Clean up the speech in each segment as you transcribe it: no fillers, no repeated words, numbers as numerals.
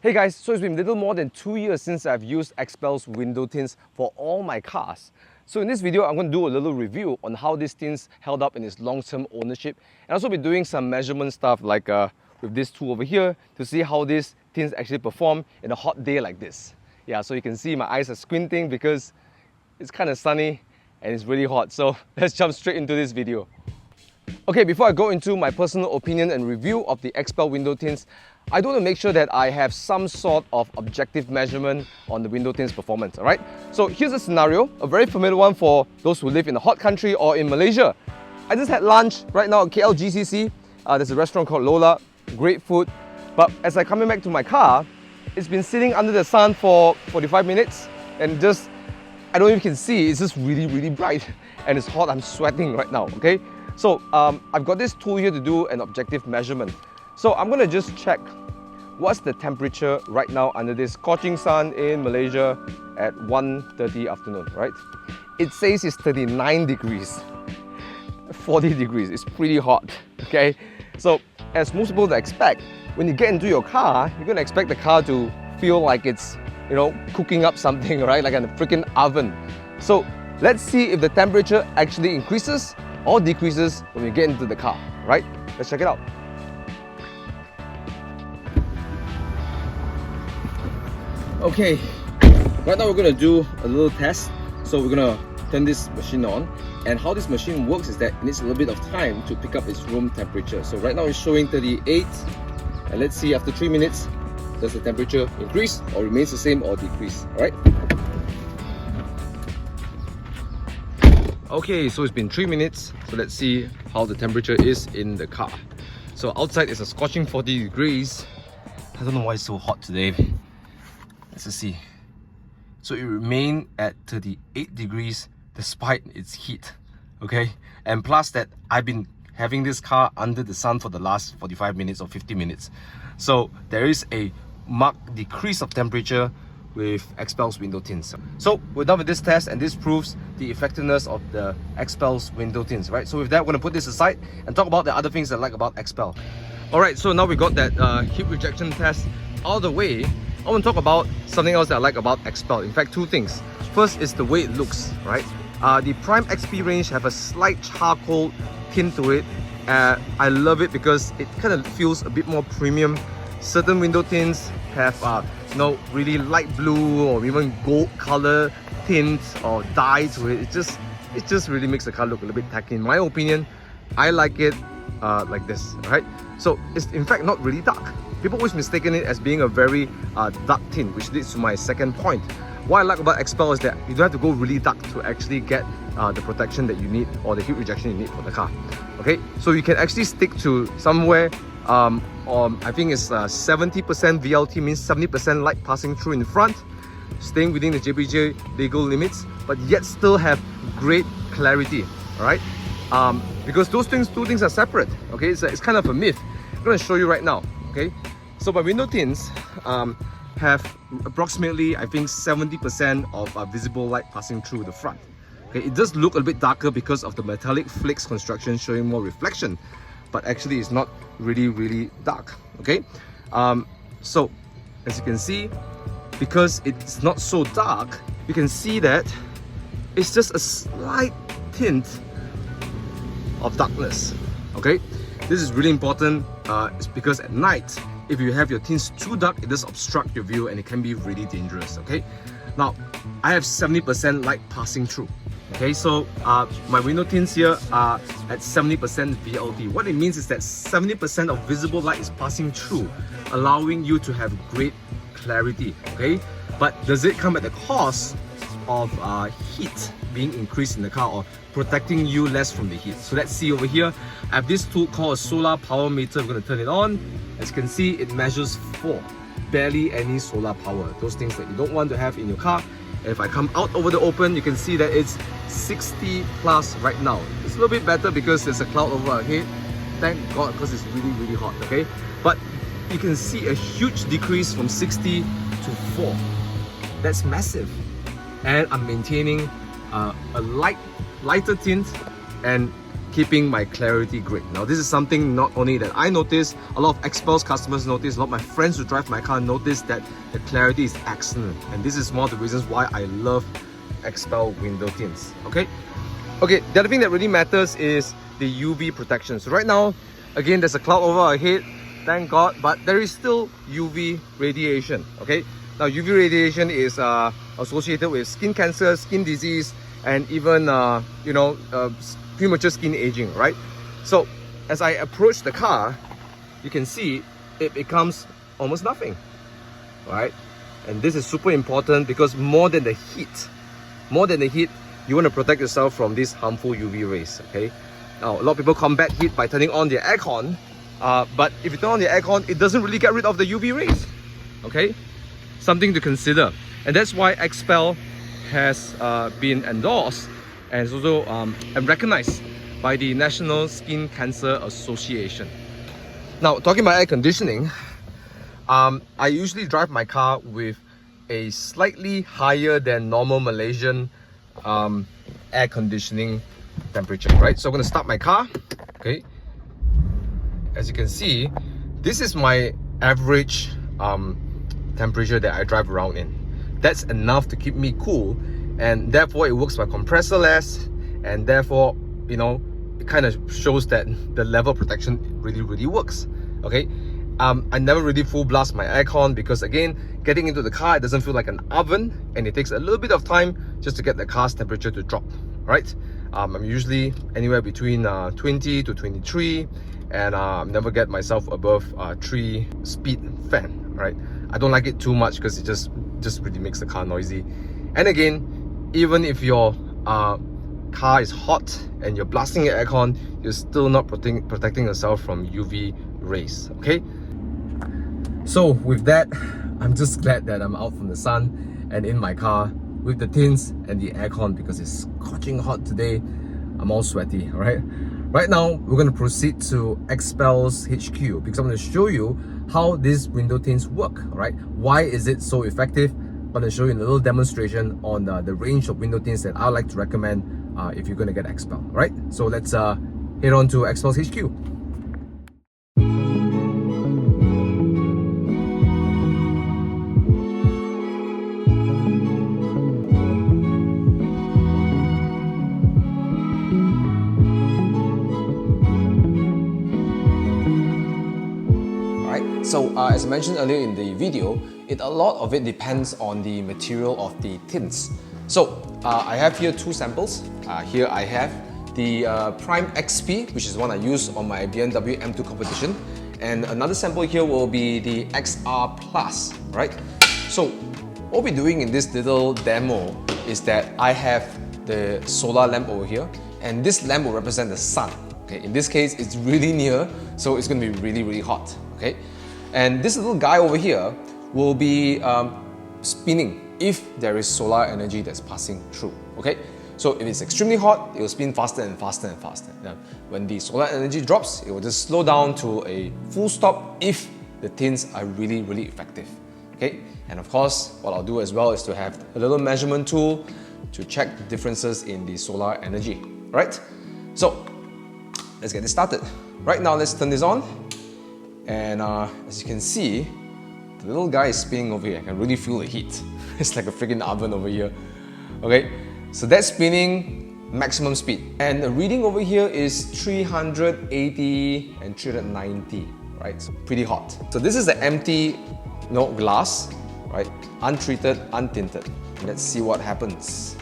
Hey guys, so it's been a little more than 2 years since I've used Xpel's window tints for all my cars. So in this video, I'm going to do a little review on how these tints held up in its long-term ownership, and also be doing some measurement stuff like with this tool over here to see how these tints actually perform in a hot day like this. Yeah, so you can see my eyes are squinting because it's kind of sunny and it's really hot. So let's jump straight into this video. Okay, before I go into my personal opinion and review of the Xpel window tints, I do want to make sure that I have some sort of objective measurement on the window tints performance, alright? So here's a scenario, a very familiar one for those who live in a hot country or in Malaysia. I just had lunch right now at KLGCC. There's a restaurant called Lola, great food. But as I'm coming back to my car, it's been sitting under the sun for 45 minutes and just, I don't even can see, it's just really bright and it's hot, I'm sweating right now, okay? So I've got this tool here to do an objective measurement. So I'm going to just check what's the temperature right now under this scorching sun in Malaysia at 1:30 afternoon, right? It says it's 39 degrees, 40 degrees, it's pretty hot, okay? So as most people would expect, when you get into your car, you're going to expect the car to feel like it's, you know, cooking up something, right? Like in a freaking oven. So let's see if the temperature actually increases or decreases when we get into the car, right? Let's check it out. Okay, right now we're going to do a little test. So we're going to turn this machine on, and how this machine works is that it needs a little bit of time to pick up its room temperature. So right now it's showing 38, and let's see after 3 minutes, does the temperature increase or remains the same or decrease, alright? Okay, so it's been 3 minutes, so let's see how the temperature is in the car. So outside is a scorching 40 degrees. I don't know why it's so hot today. Let's just see. So it remained at 38 degrees despite its heat, okay? And plus that, I've been having this car under the sun for the last 45 minutes or 50 minutes. So there is a marked decrease of temperature with Xpel's window tints. So we're done with this test, and this proves the effectiveness of the Xpel's window tints, right? So with that, we're gonna put this aside and talk about the other things I like about Xpel. Alright, so now we got that heat rejection test out of the way. I want to talk about something else that I like about Xpel. In fact, two things. First is the way it looks, right? The Prime XP range have a slight charcoal tint to it. I love it because it kind of feels a bit more premium. Certain window tints have really light blue or even gold color tint or dye to it. It just really makes the car look a little bit tacky. In my opinion, I like it like this, right? So it's in fact not really dark. People always mistaken it as being a very dark tint, which leads to my second point. What I like about Xpel is that you don't have to go really dark to actually get the protection that you need or the heat rejection you need for the car. Okay, so you can actually stick to somewhere, I think it's 70% VLT, means 70% light passing through in the front, staying within the JPJ legal limits, but yet still have great clarity, alright? Because those two things are separate, okay? It's kind of a myth. I'm going to show you right now, okay? So my window tints have approximately, I think, 70% of visible light passing through the front. Okay, it does look a bit darker because of the metallic flakes construction showing more reflection, but actually it's not really dark, okay? So as you can see, because it's not so dark, you can see that it's just a slight tint of darkness, okay? This is really important. It's because at night, if you have your tints too dark, it does obstruct your view and it can be really dangerous, okay? Now, I have 70% light passing through. Okay, so my window tints here are at 70% VLT. What it means is that 70% of visible light is passing through, allowing you to have great clarity, okay? But does it come at the cost of heat being increased in the car or protecting you less from the heat? So let's see over here. I have this tool called a solar power meter. I'm going to turn it on. As you can see, it measures 4. Barely any solar power. Those things that you don't want to have in your car. And if I come out over the open, you can see that it's 60 plus right now. It's a little bit better because there's a cloud over our head. Thank God, because it's really hot, okay? But you can see a huge decrease from 60 to 4. That's massive. And I'm maintaining a lighter tint, and keeping my clarity great. Now this is something not only that I notice, a lot of Xpel's customers notice, a lot of my friends who drive my car notice that the clarity is excellent. And this is one of the reasons why I love Xpel window tints, okay? Okay, the other thing that really matters is the UV protection. So right now, again, there's a cloud over our head, thank God, but there is still UV radiation, okay? Now UV radiation is associated with skin cancer, skin disease, and even premature skin aging, right? So as I approach the car, you can see it becomes almost nothing, right? And this is super important because more than the heat, you want to protect yourself from these harmful UV rays, okay? Now, a lot of people combat heat by turning on their aircon, but if you turn on the aircon, it doesn't really get rid of the UV rays, okay? Something to consider. And that's why Xpel has been endorsed and is also recognized by the National Skin Cancer Association. Now, talking about air conditioning, I usually drive my car with a slightly higher than normal Malaysian air conditioning temperature, right? So I'm gonna start my car, okay? As you can see, this is my average temperature that I drive around in. That's enough to keep me cool, and therefore it works by compressor less, and therefore, you know, it kind of shows that the level of protection really works, okay? I never really full blast my aircon because, again, getting into the car, it doesn't feel like an oven, and it takes a little bit of time just to get the car's temperature to drop, right? I'm usually anywhere between 20 to 23, and never get myself above 3 speed fan, right? I don't like it too much because it just really makes the car noisy. And again, even if your car is hot and you're blasting your aircon, you're still not protecting yourself from UV rays, okay? So with that, I'm just glad that I'm out from the sun and in my car with the tints and the aircon because it's scorching hot today. I'm all sweaty, alright? Right now, we're going to proceed to Xpel's HQ because I'm going to show you how these window tints work, alright? Why is it so effective? I'm going to show you a little demonstration on the range of window tints that I like to recommend if you're going to get Xpel, alright? So let's head on to Xpel's HQ. So as I mentioned earlier in the video, a lot of it depends on the material of the tints. So I have here 2 samples. Here I have the Prime XP, which is the one I use on my BMW M2 competition. And another sample here will be the XR Plus, right? So what we're doing in this little demo is that I have the solar lamp over here, and this lamp will represent the sun. Okay, in this case, it's really near, so it's going to be really hot. Okay. And this little guy over here will be spinning if there is solar energy that's passing through, okay? So if it's extremely hot, it will spin faster and faster and faster. Now, when the solar energy drops, it will just slow down to a full stop if the tints are really effective, okay? And of course, what I'll do as well is to have a little measurement tool to check the differences in the solar energy, right? So let's get this started. Right now, let's turn this on. And as you can see, the little guy is spinning over here. I can really feel the heat. It's like a freaking oven over here. Okay, so that's spinning maximum speed. And the reading over here is 380 and 390, right? So pretty hot. So this is the empty glass, right? Untreated, untinted. Let's see what happens.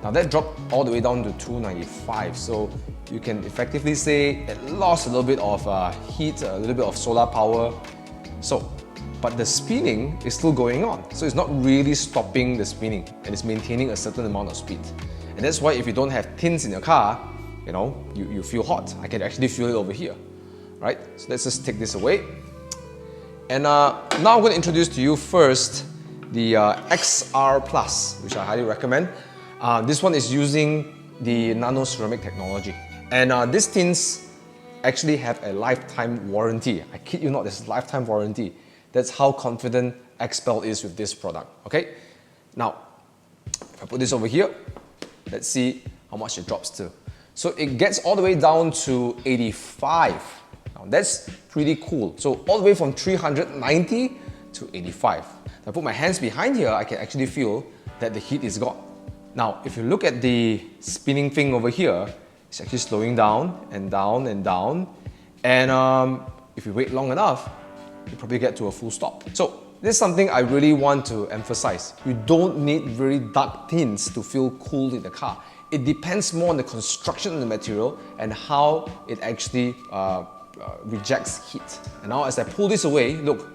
Now that dropped all the way down to 295. So you can effectively say it lost a little bit of heat, a little bit of solar power. So, but the spinning is still going on. So it's not really stopping the spinning, and it's maintaining a certain amount of speed. And that's why if you don't have tints in your car, you know, you feel hot. I can actually feel it over here, right? So let's just take this away. And now I'm going to introduce to you first the XR Plus, which I highly recommend. This one is using the nano ceramic technology. And these tints actually have a lifetime warranty. I kid you not, there's a lifetime warranty. That's how confident Xpel is with this product, okay? Now, if I put this over here, let's see how much it drops to. So it gets all the way down to 85. Now that's pretty cool. So all the way from 390 to 85. If I put my hands behind here, I can actually feel that the heat is gone. Now, if you look at the spinning thing over here, it's actually slowing down and down and down. And if you wait long enough, you probably get to a full stop. So this is something I really want to emphasize. You don't need very dark tints to feel cool in the car. It depends more on the construction of the material and how it actually rejects heat. And now as I pull this away, look,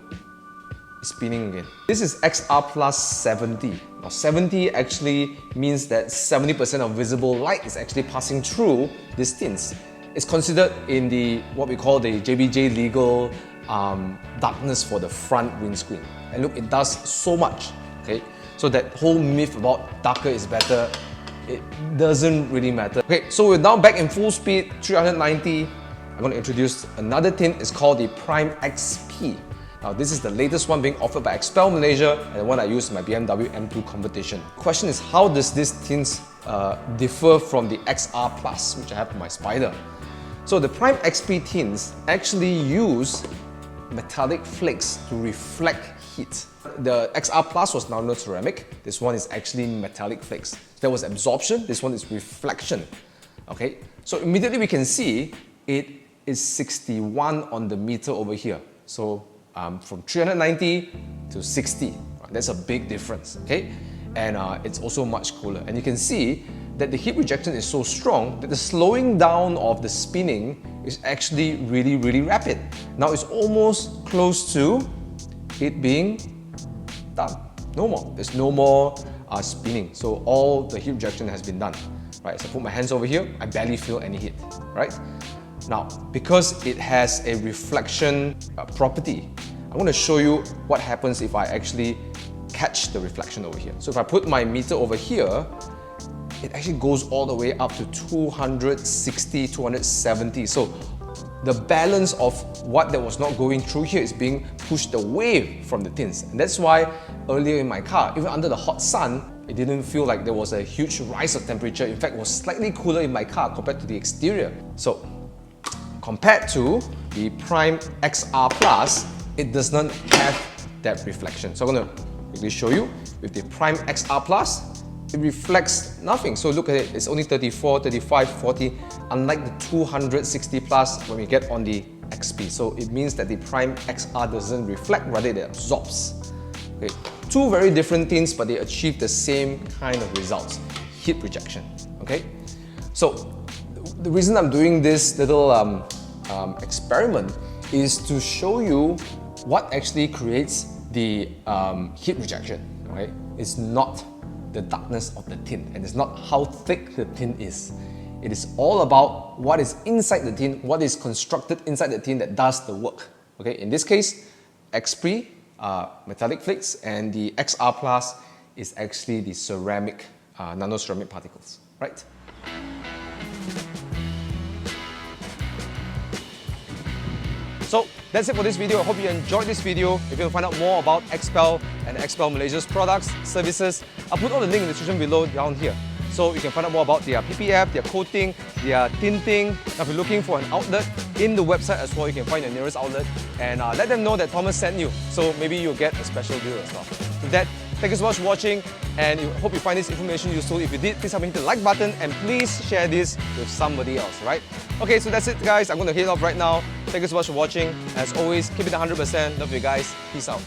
it's spinning again. This is XR plus 70. Now 70 actually means that 70% of visible light is actually passing through these tints. It's considered in the what we call the JBJ legal darkness for the front windscreen. And look, it does so much. Okay, so that whole myth about darker is better, it doesn't really matter. Okay, so we're now back in full speed, 390. I'm going to introduce another tint. It's called the Prime XP. Now this is the latest one being offered by Xpel Malaysia and the one I use in my BMW M2 competition. The question is, how does this tint differ from the XR Plus, which I have for my Spider? So the Prime XP tints actually use metallic flakes to reflect heat. The XR Plus was nano-ceramic. This one is actually metallic flakes. There was absorption, this one is reflection. Okay, so immediately we can see it is 61 on the meter over here. So from 390 to 60, that's a big difference. Okay, and it's also much cooler. And you can see that the heat rejection is so strong that the slowing down of the spinning is actually really rapid. Now it's almost close to it being done. No more. There's no more spinning. So all the heat rejection has been done. Right? So I put my hands over here, I barely feel any heat. Right? Now, because it has a reflection property, I want to show you what happens if I actually catch the reflection over here. So if I put my meter over here, it actually goes all the way up to 260, 270. So the balance of what that was not going through here is being pushed away from the tints. And that's why earlier in my car, even under the hot sun, it didn't feel like there was a huge rise of temperature. In fact, it was slightly cooler in my car compared to the exterior. So compared to the Prime XR Plus, it does not have that reflection. So I'm going to quickly show you with the Prime XR Plus. It reflects nothing. So look at it, it's only 34, 35, 40, unlike the 260 plus when we get on the XP. So it means that the Prime XR doesn't reflect, rather it absorbs. Okay. Two very different tints, but they achieve the same kind of results, heat rejection. Okay. So the reason I'm doing this little experiment is to show you what actually creates the heat rejection. Okay. It's not the darkness of the tint, and it's not how thick the tint is. It is all about what is inside the tint, what is constructed inside the tint that does the work. Okay, in this case, XP metallic flakes, and the XR Plus is actually the ceramic, nano-ceramic particles, right? So that's it for this video. I hope you enjoyed this video. If you want to find out more about Xpel and Xpel Malaysia's products, services, I'll put all the link in the description below down here. So you can find out more about their PPF, their coating, their tinting. Now if you're looking for an outlet in the website as well, you can find your nearest outlet and let them know that Thomas sent you. So maybe you'll get a special deal as well. With that, thank you so much for watching, and I hope you find this information useful. If you did, please help me hit the like button and please share this with somebody else, right? Okay, so that's it guys. I'm going to head off right now. Thank you so much for watching. As always, keep it 100%. Love you guys. Peace out.